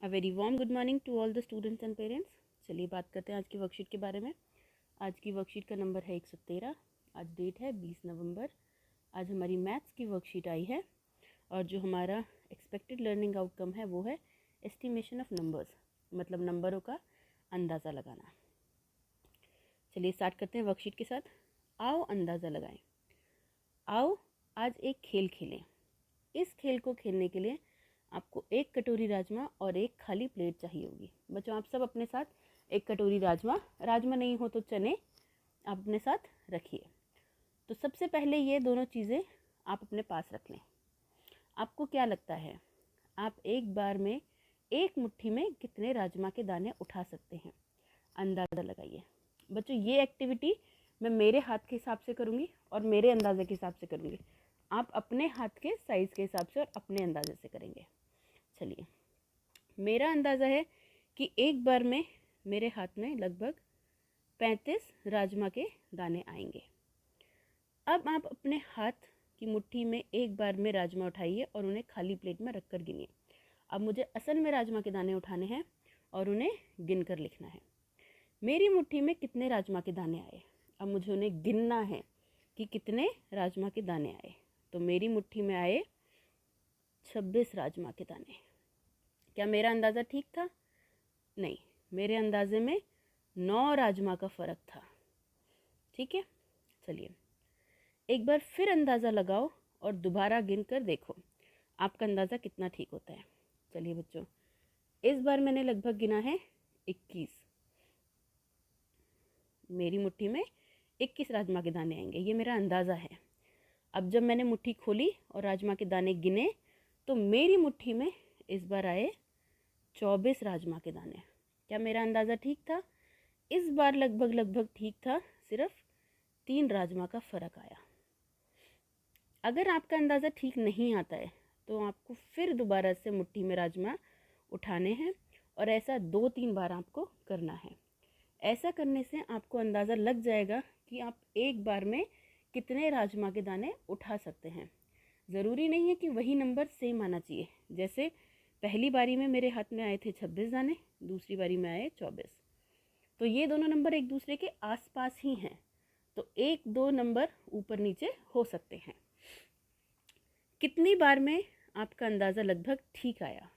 A very warm good morning to all the students and parents. चलिए बात करते हैं आज की वर्कशीट के बारे में। आज की वर्कशीट का नंबर है 113। आज डेट है 20 नवंबर। आज हमारी मैथ्स की वर्कशीट आई है और जो हमारा एक्सपेक्टेड लर्निंग आउटकम है वो है एस्टिमेशन ऑफ नंबर्स, मतलब नंबरों का अंदाज़ा लगाना। चलिए स्टार्ट करते हैं वर्कशीट के साथ। आओ अंदाज़ा लगाएं। आओ आज एक खेल खेलें। इस खेल को खेलने के लिए आपको एक कटोरी राजमा और एक खाली प्लेट चाहिए होगी। बच्चों, आप सब अपने साथ एक कटोरी राजमा नहीं हो तो चने आप अपने साथ रखिए। तो सबसे पहले ये दोनों चीज़ें आप अपने पास रख लें। आपको क्या लगता है आप एक बार में एक मुट्ठी में कितने राजमा के दाने उठा सकते हैं? अंदाज़ा लगाइए। बच्चों, ये एक्टिविटी मैं मेरे हाथ के हिसाब से करूँगी और मेरे अंदाजे के हिसाब से करूँगी। आप अपने हाथ के साइज़ के हिसाब से और अपने अंदाजे से करेंगे। चलिए, मेरा अंदाज़ा है कि एक बार में मेरे हाथ में लगभग 35 राजमा के दाने आएंगे। अब आप अपने हाथ की मुट्ठी में एक बार में राजमा उठाइए और उन्हें खाली प्लेट में रखकर गिनिए। अब मुझे असल में राजमा के दाने उठाने हैं और उन्हें गिनकर लिखना है। मेरी मुट्ठी में कितने राजमा के दाने आए? अब मुझे उन्हें गिनना है कि कितने राजमा के दाने आए। तो मेरी मुट्ठी में आए 26 राजमा के दाने। क्या मेरा अंदाज़ा ठीक था? नहीं, मेरे अंदाजे में 9 राजमा का फ़र्क था। ठीक है, चलिए एक बार फिर अंदाज़ा लगाओ और दोबारा गिन कर देखो आपका अंदाज़ा कितना ठीक होता है। चलिए बच्चों, इस बार मैंने लगभग गिना है 21। मेरी मुट्ठी में 21 राजमा के दाने आएंगे, ये मेरा अंदाज़ा है। अब जब मैंने मुट्ठी खोली और राजमा के दाने गिने तो मेरी मुट्ठी में इस बार आए 24 राजमा के दाने। क्या मेरा अंदाज़ा ठीक था? इस बार लगभग ठीक था, सिर्फ 3 राजमा का फ़र्क आया। अगर आपका अंदाज़ा ठीक नहीं आता है तो आपको फिर दोबारा से मुट्ठी में राजमा उठाने हैं और ऐसा 2-3 बार आपको करना है। ऐसा करने से आपको अंदाज़ा लग जाएगा कि आप एक बार में कितने राजमा के दाने उठा सकते हैं। ज़रूरी नहीं है कि वही नंबर सेम आना चाहिए। जैसे पहली बारी में मेरे हाथ में आए थे 26 दाने, दूसरी बारी में आए 24। तो ये दोनों नंबर एक दूसरे के आसपास ही हैं, तो 1-2 नंबर ऊपर नीचे हो सकते हैं। कितनी बार में आपका अंदाज़ा लगभग ठीक आया?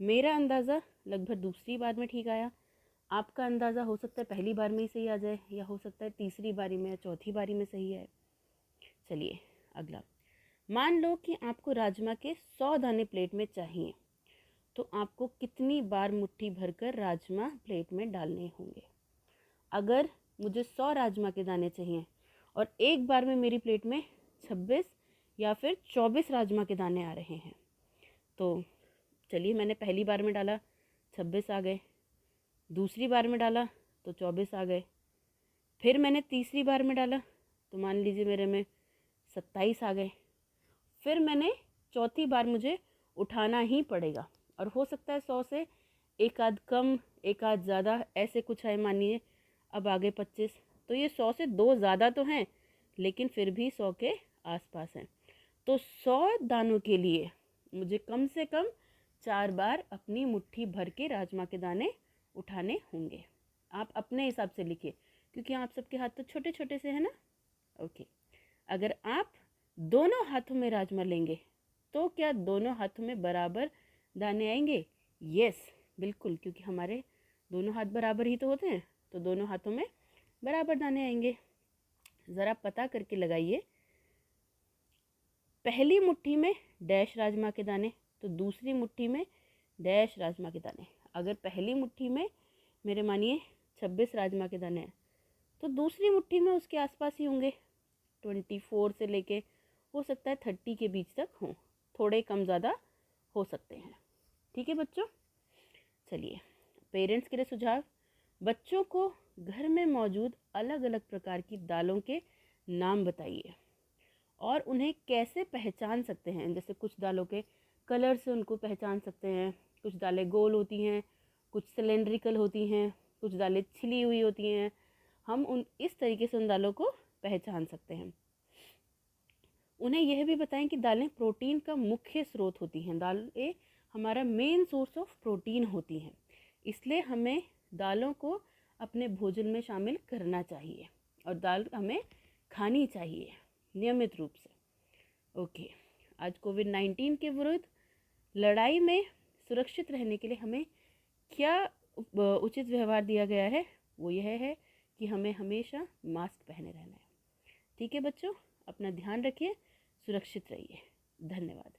मेरा अंदाज़ा लगभग दूसरी बार में ठीक आया। आपका अंदाज़ा हो सकता है पहली बार में ही सही आ जाए, या हो सकता है तीसरी बारी में या चौथी बारी में सही आए। चलिए अगला, मान लो कि आपको राजमा के 100 दाने प्लेट में चाहिए, तो आपको कितनी बार मुट्ठी भरकर राजमा प्लेट में डालने होंगे? अगर मुझे 100 राजमा के दाने चाहिए और एक बार में मेरी प्लेट में 26 या फिर 24 राजमा के दाने आ रहे हैं, तो चलिए मैंने पहली बार में डाला 26 आ गए, दूसरी बार में डाला तो 24 आ गए, फिर मैंने तीसरी बार में डाला तो मान लीजिए मेरे में 27 आ गए, फिर मैंने चौथी बार मुझे उठाना ही पड़ेगा और हो सकता है 100 से एक आध कम एक आध ज़्यादा ऐसे कुछ है, मानिए अब आगे 25। तो ये 100 से 2 ज़्यादा तो हैं लेकिन फिर भी 100 के आसपास हैं। तो 100 दानों के लिए मुझे कम से कम 4 बार अपनी मुट्ठी भर के राजमा के दाने उठाने होंगे। आप अपने हिसाब से लिखिए क्योंकि आप सबके हाथ तो छोटे छोटे से हैं ना। ओके, अगर आप दोनों हाथों में राजमा लेंगे तो क्या दोनों हाथों में बराबर दाने आएंगे? यस, बिल्कुल, क्योंकि हमारे दोनों हाथ बराबर ही तो होते हैं, तो दोनों हाथों में बराबर दाने आएंगे। ज़रा पता करके लगाइए, पहली मुट्ठी में डैश राजमा के दाने तो दूसरी मुट्ठी में डैश राजमा के दाने। अगर पहली मुट्ठी में मेरे मानिए 26 राजमा के दाने हैं तो दूसरी मुट्ठी में उसके आसपास ही होंगे, 24 से लेके हो सकता है 30 के बीच तक हों, थोड़े कम ज़्यादा हो सकते हैं। ठीक है बच्चों, चलिए पेरेंट्स के लिए सुझाव, बच्चों को घर में मौजूद अलग अलग प्रकार की दालों के नाम बताइए और उन्हें कैसे पहचान सकते हैं। जैसे कुछ दालों के कलर से उनको पहचान सकते हैं, कुछ दालें गोल होती हैं, कुछ सिलेंड्रिकल होती हैं, कुछ दालें छिली हुई होती हैं। हम उन इस तरीके से उन दालों को पहचान सकते हैं। उन्हें यह भी बताएं कि दालें प्रोटीन का मुख्य स्रोत होती हैं। दालें हमारा मेन सोर्स ऑफ प्रोटीन होती हैं, इसलिए हमें दालों को अपने भोजन में शामिल करना चाहिए और दाल हमें खानी चाहिए नियमित रूप से। ओके, आज कोविड-19 के विरुद्ध लड़ाई में सुरक्षित रहने के लिए हमें क्या उचित व्यवहार दिया गया है, वो यह है कि हमें हमेशा मास्क पहने रहना है। ठीक है बच्चों, अपना ध्यान रखिए, सुरक्षित रहिए। धन्यवाद।